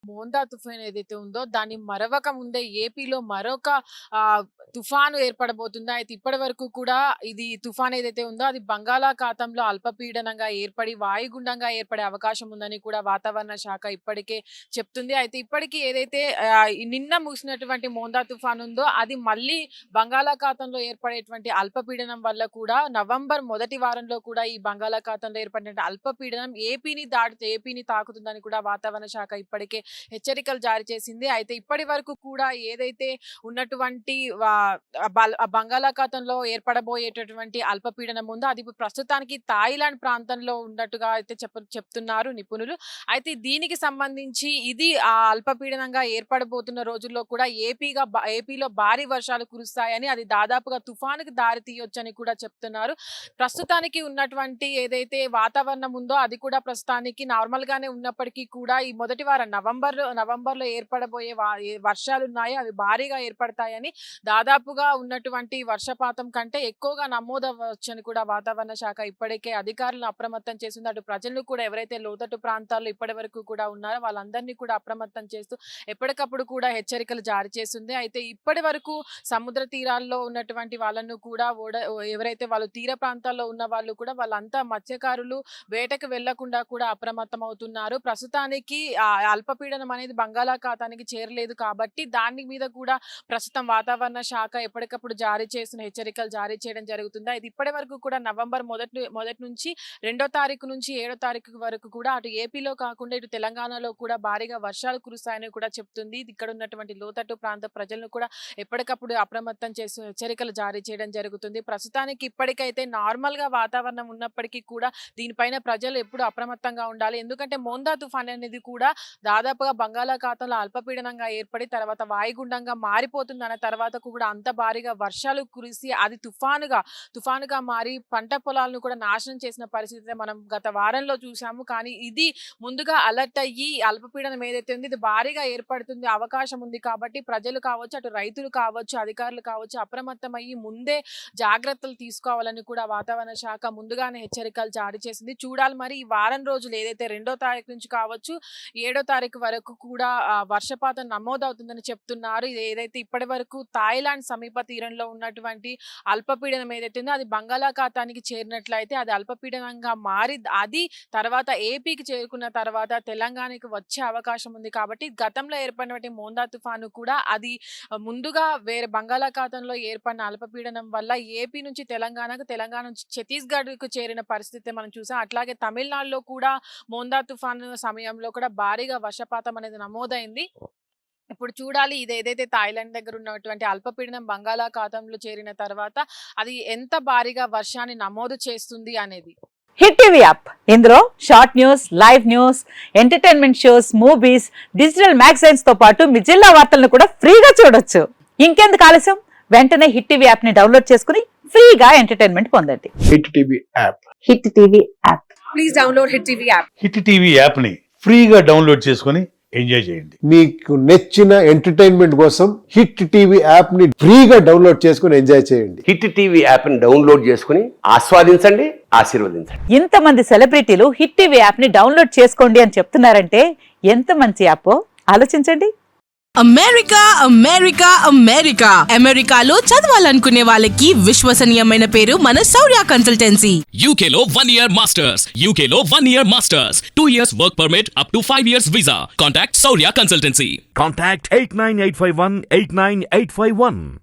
మోందా తుఫాన్ ఏదైతే ఉందో దాన్ని మరవక ముందే ఏపీలో మరొక ఆహ్, తుఫాను ఏర్పడబోతుంది. అయితే ఇప్పటి వరకు కూడా ఇది తుఫాన్ ఏదైతే ఉందో అది బంగాళాఖాతంలో అల్పపీడనంగా ఏర్పడి వాయుగుండంగా ఏర్పడే అవకాశం ఉందని కూడా వాతావరణ శాఖ ఇప్పటికే చెప్తుంది. అయితే ఇప్పటికి ఏదైతే నిన్న ముగిసినటువంటి మోందా తుఫాన్ ఉందో అది మళ్ళీ బంగాళాఖాతంలో ఏర్పడేటువంటి అల్పపీడనం వల్ల కూడా నవంబర్ మొదటి వారంలో కూడా ఈ బంగాళాఖాతంలో ఏర్పడిన అల్పపీడనం ఏపీని తాకుతుందని కూడా వాతావరణ శాఖ ఇప్పటికే హెచ్చరికలు జారీ చేసింది. అయితే ఇప్పటి వరకు కూడా ఏదైతే ఉన్నటువంటి బంగాళాఖాతంలో ఏర్పడబోయేటటువంటి అల్పపీడనం ఉందో అది ప్రస్తుతానికి థాయిలాండ్ ప్రాంతంలో ఉన్నట్టుగా అయితే చెప్తున్నారు నిపుణులు. అయితే దీనికి సంబంధించి ఇది ఆ అల్పపీడనంగా ఏర్పడబోతున్న రోజుల్లో కూడా ఏపీలో భారీ వర్షాలు కురుస్తాయని, అది దాదాపుగా తుఫానుకు దారి తీయొచ్చని కూడా చెప్తున్నారు. ప్రస్తుతానికి ఉన్నటువంటి ఏదైతే వాతావరణం ఉందో అది కూడా ప్రస్తుతానికి నార్మల్ గానే ఉన్నప్పటికీ కూడా ఈ మొదటి వారం నవంబర్లో ఏర్పడబోయే వర్షాలు ఉన్నాయో అవి భారీగా ఏర్పడతాయని, దాదాపుగా ఉన్నటువంటి వర్షపాతం కంటే ఎక్కువగా నమోదవచ్చని కూడా వాతావరణ శాఖ ఇప్పటికే అధికారులను అప్రమత్తం చేసింది. అటు ప్రజలను కూడా ఎవరైతే లోతట్టు ప్రాంతాల్లో ఇప్పటి వరకు కూడా ఉన్నారో వాళ్ళందరినీ కూడా అప్రమత్తం చేస్తూ ఎప్పటికప్పుడు కూడా హెచ్చరికలు జారీ చేస్తుంది. అయితే ఇప్పటి వరకు సముద్ర తీరాల్లో ఉన్నటువంటి వాళ్ళను కూడా ఎవరైతే వాళ్ళు తీర ప్రాంతాల్లో ఉన్న వాళ్ళు కూడా వాళ్ళంతా మత్స్యకారులు వేటకు వెళ్లకుండా కూడా అప్రమత్తం అవుతున్నారు. ప్రస్తుతానికి అల్పపీడనం అనేది బంగాళాఖాతానికి చేరలేదు కాబట్టి దాని మీద కూడా ప్రస్తుతం వాతావరణ శాఖ ఎప్పటికప్పుడు హెచ్చరికలు జారీ చేయడం జరుగుతుంది. అయితే ఇప్పటి వరకు కూడా నవంబర్ మొదటి నుంచి 2వ తారీఖు నుంచి 7వ తారీఖు వరకు కూడా అటు ఏపీలో కాకుండా ఇటు తెలంగాణలో కూడా భారీగా వర్షాలు కురుస్తాయని కూడా చెప్తుంది. ఇక్కడ ఉన్నటువంటి లోతట్టు ప్రాంత ప్రజలను కూడా ఎప్పటికప్పుడు అప్రమత్తం చేస్తూ హెచ్చరికలు జారీ చేయడం జరుగుతుంది. ప్రస్తుతానికి ఇప్పటికైతే నార్మల్ గా వాతావరణం ఉన్నప్పటికీ కూడా దీనిపైన ప్రజలు ఎప్పుడు అప్రమత్తంగా ఉండాలి. ఎందుకంటే మోందా తుఫాన్ అనేది కూడా దాదాపుగా బంగాళాఖాతంలో అల్పపీడనంగా ఏర్పడి తర్వాత వాయుగుండంగా మారిపోతుంది. అన్న తర్వాత కూడా అంత భారీగా వర్షాలు కురిసి అది తుఫానుగా మారి పంట పొలాలను కూడా నాశనం చేసిన పరిస్థితి మనం గత వారంలో చూసాము. కానీ ఇది ముందుగా అలర్ట్ అయ్యి అల్పపీడనం ఏదైతే ఉంది ఇది భారీగా ఏర్పడుతుంది అవకాశం ఉంది కాబట్టి ప్రజలు కావచ్చు, అటు రైతులు కావచ్చు, అధికారులు కావచ్చు అప్రమత్తమయ్యి ముందే జాగ్రత్తలు తీసుకోవాలని కూడా వాతావరణ శాఖ ముందుగానే హెచ్చరికలు జారీ చేసింది. చూడాలి మరి ఈ వారం రోజులు ఏదైతే 2వ తారీఖు నుంచి కావచ్చు 7వ తారీఖు వరకు కూడా వర్షపాతం నమోదవుతుందని చెప్తున్నారు. ఇది ఏదైతే ఇప్పటి వరకు థాయిలాండ్ సమీప తీరంలో ఉన్నటువంటి అల్పపీడనం ఏదైతే ఉందో అది బంగాళాఖాతానికి చేరినట్లయితే అది అల్పపీడనంగా మారి అది తర్వాత ఏపీకి చేరుకున్న తర్వాత తెలంగాణకి వచ్చే అవకాశం ఉంది. కాబట్టి గతంలో ఏర్పడినటువంటి మోందా తుఫాను కూడా అది ముందుగా వేరే బంగాళాఖాతంలో ఏర్పడిన అల్పపీడనం వల్ల ఏపీ నుంచి తెలంగాణ నుంచి ఛత్తీస్గఢ్కు చేరిన పరిస్థితి మనం చూసాం. అట్లాగే తమిళనాడులో కూడా మోందా తుఫాను సమయంలో కూడా భారీగా వర్షపాతం అనేది నమోదైంది. ఇప్పుడు చూడాలి ఇది ఏదైతే థాయిలాండ్ దగ్గర ఉన్నటువంటి అల్పపీడనం బంగాళాఖాతంలో చేరిన తర్వాత అది ఎంత భారీగా వర్షాన్ని నమోదు చేస్తుంది అనేది. హిట్ టీవీ యాప్ ఇందులో short news, live news, entertainment shows, movies, digital magazines తో పాటు మీ జిల్లా వార్తలను కూడా ఫ్రీగా చూడొచ్చు. ఇంకెందుకు ఆలస్యం, వెంటనే హిట్ టీవీ యాప్ ని డౌన్లోడ్ చేసుకుని ఫ్రీగా ఎంటర్టైన్మెంట్ పొందండి. Hit TV app. Hit TV app. Please download hit TV app. Hit TV app ని ఫ్రీగా డౌన్లోడ్ చేసుకుని ఎంజాయ్ చేయండి. మీకు నచ్చిన ఎంటర్టైన్మెంట్ కోసం హిట్ టీవీ యాప్ ని ఫ్రీగా డౌన్లోడ్ చేసుకుని ఎంజాయ్ చేయండి. హిట్ టీవీ యాప్ ని డౌన్లోడ్ చేసుకుని ఆస్వాదించండి, ఆశీర్వదించండి. ఇంతమంది సెలబ్రిటీలు హిట్ టీవీ యాప్ ని డౌన్లోడ్ చేసుకోండి అని చెప్తున్నారంటే ఎంత మంచి యాప్ ఆలోచించండి. అమెరికాలో చదవాలనుకునే వాళ్ళకి విశ్వసనీయమైన పేరు మన శౌర్య కన్సల్టెన్సీ. UK లో 1 year masters, 2 years work permit up to 5 years visa. Contact Saurya Consultancy. Contact 89851 89851.